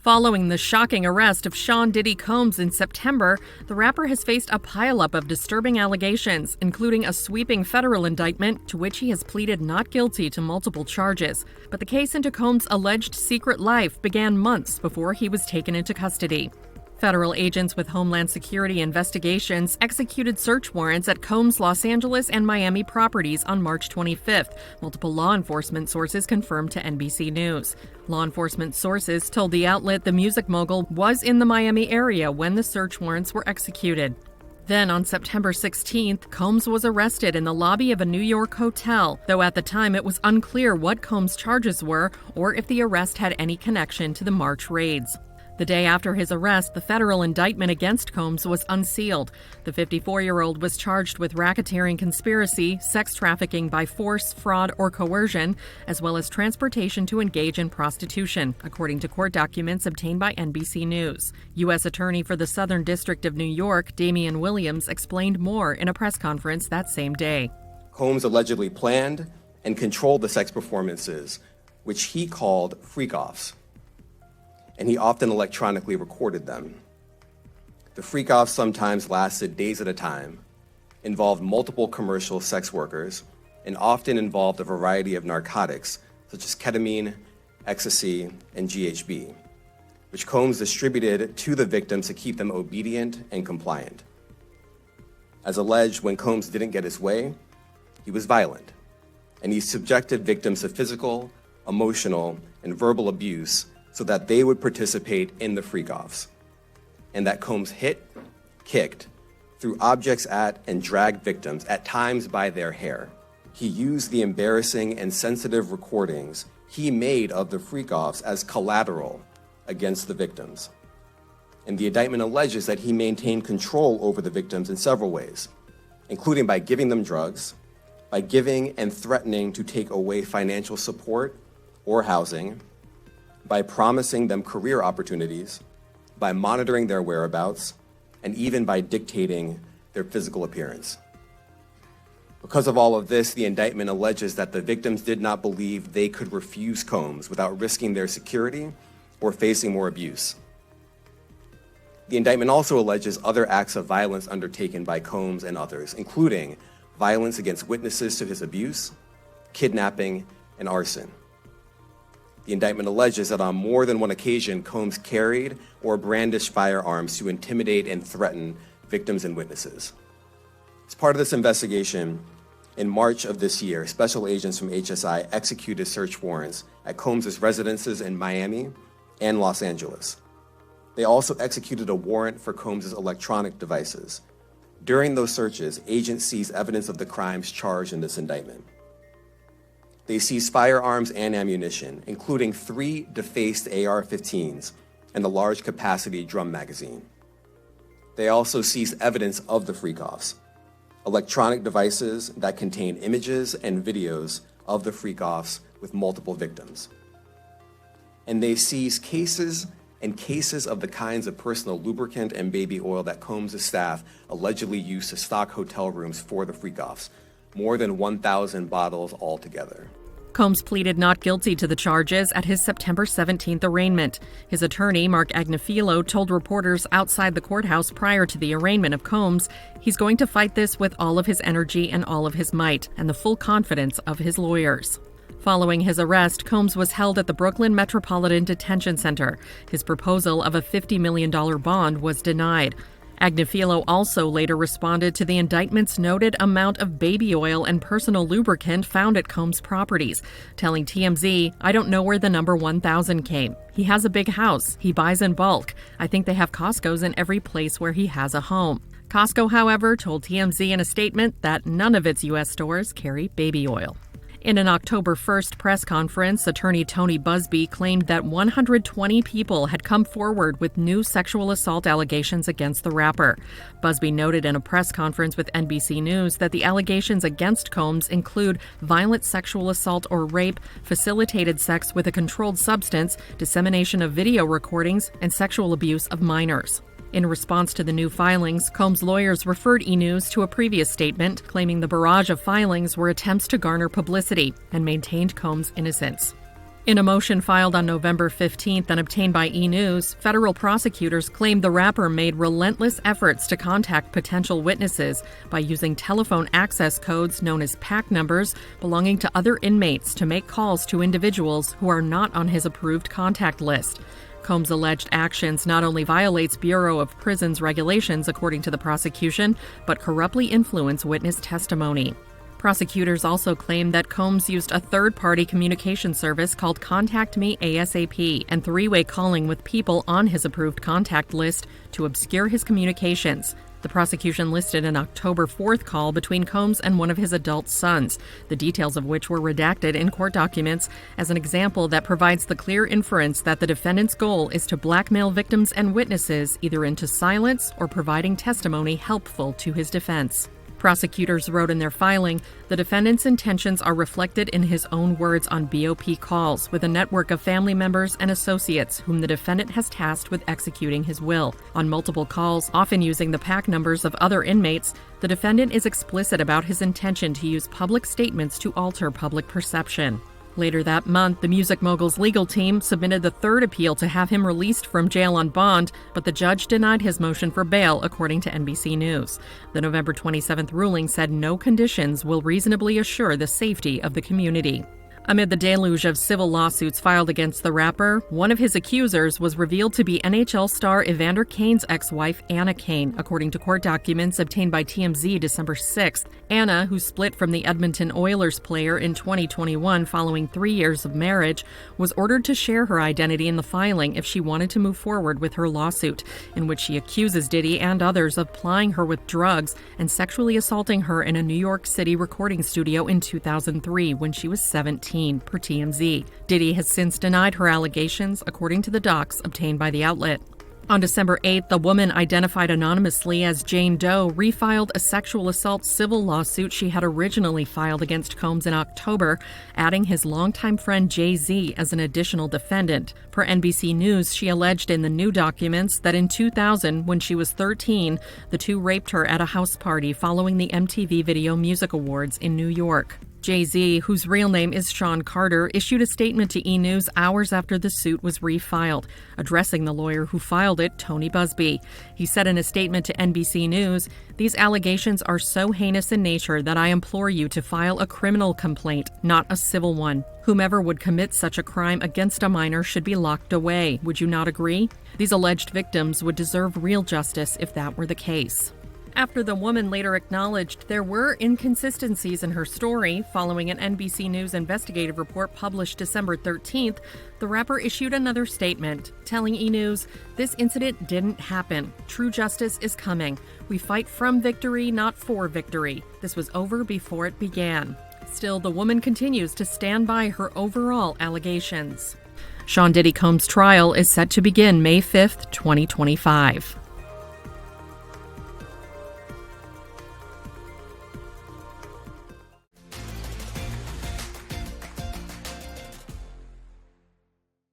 Following the shocking arrest of Sean Diddy Combs in September, the rapper has faced a pileup of disturbing allegations, including a sweeping federal indictment to which he has pleaded not guilty to multiple charges. But the case into Combs' alleged secret life began months before he was taken into custody. Federal agents with Homeland Security investigations executed search warrants at Combs' Los Angeles and Miami properties on March 25th, multiple law enforcement sources confirmed to NBC News. Law enforcement sources told the outlet the music mogul was in the Miami area when the search warrants were executed. Then, on September 16th, Combs was arrested in the lobby of a New York hotel, though at the time it was unclear what Combs' charges were or if the arrest had any connection to the March raids. The day after his arrest, the federal indictment against Combs was unsealed. The 54-year-old was charged with racketeering conspiracy, sex trafficking by force, fraud, or coercion, as well as transportation to engage in prostitution, according to court documents obtained by NBC News. U.S. Attorney for the Southern District of New York, Damian Williams, explained more in a press conference that same day. Combs allegedly planned and controlled the sex performances, which he called freak-offs, and he often electronically recorded them. The freak-offs sometimes lasted days at a time, involved multiple commercial sex workers, and often involved a variety of narcotics such as ketamine, ecstasy, and GHB, which Combs distributed to the victims to keep them obedient and compliant. As alleged, when Combs didn't get his way, he was violent, and he subjected victims to physical, emotional, and verbal abuse so that they would participate in the freak-offs, and that Combs hit, kicked, threw objects at, and dragged victims, at times by their hair. He used the embarrassing and sensitive recordings he made of the freak-offs as collateral against the victims. And the indictment alleges that he maintained control over the victims in several ways, including by giving them drugs, by giving and threatening to take away financial support or housing, by promising them career opportunities, by monitoring their whereabouts, and even by dictating their physical appearance. Because of all of this, the indictment alleges that the victims did not believe they could refuse Combs without risking their security or facing more abuse. The indictment also alleges other acts of violence undertaken by Combs and others, including violence against witnesses to his abuse, kidnapping, and arson. The indictment alleges that on more than one occasion, Combs carried or brandished firearms to intimidate and threaten victims and witnesses. As part of this investigation, in March of this year, special agents from HSI executed search warrants at Combs' residences in Miami and Los Angeles. They also executed a warrant for Combs' electronic devices. During those searches, agents seized evidence of the crimes charged in this indictment. They seized firearms and ammunition, including 3 defaced AR-15s and a large capacity drum magazine. They also seized evidence of the freak-offs, electronic devices that contain images and videos of the freak-offs with multiple victims. And they seized cases and cases of the kinds of personal lubricant and baby oil that Combs' staff allegedly used to stock hotel rooms for the freak-offs, more than 1,000 bottles altogether. Combs pleaded not guilty to the charges at his September 17th arraignment. His attorney, Mark Agnifilo, told reporters outside the courthouse prior to the arraignment of Combs he's going to fight this with all of his energy and all of his might, and the full confidence of his lawyers. Following his arrest, Combs was held at the Brooklyn Metropolitan Detention Center. His proposal of a $50 million bond was denied. Agnifilo also later responded to the indictment's noted amount of baby oil and personal lubricant found at Combs' properties, telling TMZ, "I don't know where the number 1,000 came. He has a big house. He buys in bulk. I think they have Costco's in every place where he has a home." Costco, however, told TMZ in a statement that none of its U.S. stores carry baby oil. In an October 1st press conference, attorney Tony Busby claimed that 120 people had come forward with new sexual assault allegations against the rapper. Busby noted in a press conference with NBC News that the allegations against Combs include violent sexual assault or rape, facilitated sex with a controlled substance, dissemination of video recordings, and sexual abuse of minors. In response to the new filings, Combs' lawyers referred E! News to a previous statement claiming the barrage of filings were attempts to garner publicity and maintained Combs' innocence. In a motion filed on November 15th and obtained by E! News, federal prosecutors claimed the rapper made relentless efforts to contact potential witnesses by using telephone access codes known as PAC numbers belonging to other inmates to make calls to individuals who are not on his approved contact list. Combs' alleged actions not only violates Bureau of Prisons regulations, according to the prosecution, but corruptly influence witness testimony. Prosecutors also claim that Combs used a third-party communication service called Contact Me ASAP and three-way calling with people on his approved contact list to obscure his communications. The prosecution listed an October 4th call between Combs and one of his adult sons, the details of which were redacted in court documents, as an example that provides the clear inference that the defendant's goal is to blackmail victims and witnesses either into silence or providing testimony helpful to his defense. Prosecutors wrote in their filing, the defendant's intentions are reflected in his own words on BOP calls with a network of family members and associates whom the defendant has tasked with executing his will. On multiple calls, often using the PAC numbers of other inmates, the defendant is explicit about his intention to use public statements to alter public perception. Later that month, the music mogul's legal team submitted the third appeal to have him released from jail on bond, but the judge denied his motion for bail, according to NBC News. The November 27th ruling said no conditions will reasonably assure the safety of the community. Amid the deluge of civil lawsuits filed against the rapper, one of his accusers was revealed to be NHL star Evander Kane's ex-wife, Anna Kane, according to court documents obtained by TMZ December 6th. Anna, who split from the Edmonton Oilers player in 2021 following 3 years of marriage, was ordered to share her identity in the filing if she wanted to move forward with her lawsuit, in which she accuses Diddy and others of plying her with drugs and sexually assaulting her in a New York City recording studio in 2003 when she was 17. Per TMZ. Diddy has since denied her allegations, according to the docs obtained by the outlet. On December 8th, the woman identified anonymously as Jane Doe refiled a sexual assault civil lawsuit she had originally filed against Combs in October, adding his longtime friend Jay-Z as an additional defendant. Per NBC News, she alleged in the new documents that in 2000, when she was 13, the two raped her at a house party following the MTV Video Music Awards in New York. Jay-Z, whose real name is Sean Carter, issued a statement to E! News hours after the suit was refiled, addressing the lawyer who filed it, Tony Busby. He said in a statement to NBC News, "These allegations are so heinous in nature that I implore you to file a criminal complaint, not a civil one. Whomever would commit such a crime against a minor should be locked away. Would you not agree? These alleged victims would deserve real justice if that were the case." After the woman later acknowledged there were inconsistencies in her story following an NBC News investigative report published December 13th, the rapper issued another statement, telling E! News, "This incident didn't happen. True justice is coming. We fight from victory, not for victory. This was over before it began." Still, the woman continues to stand by her overall allegations. Sean Diddy Combs' trial is set to begin May 5th, 2025.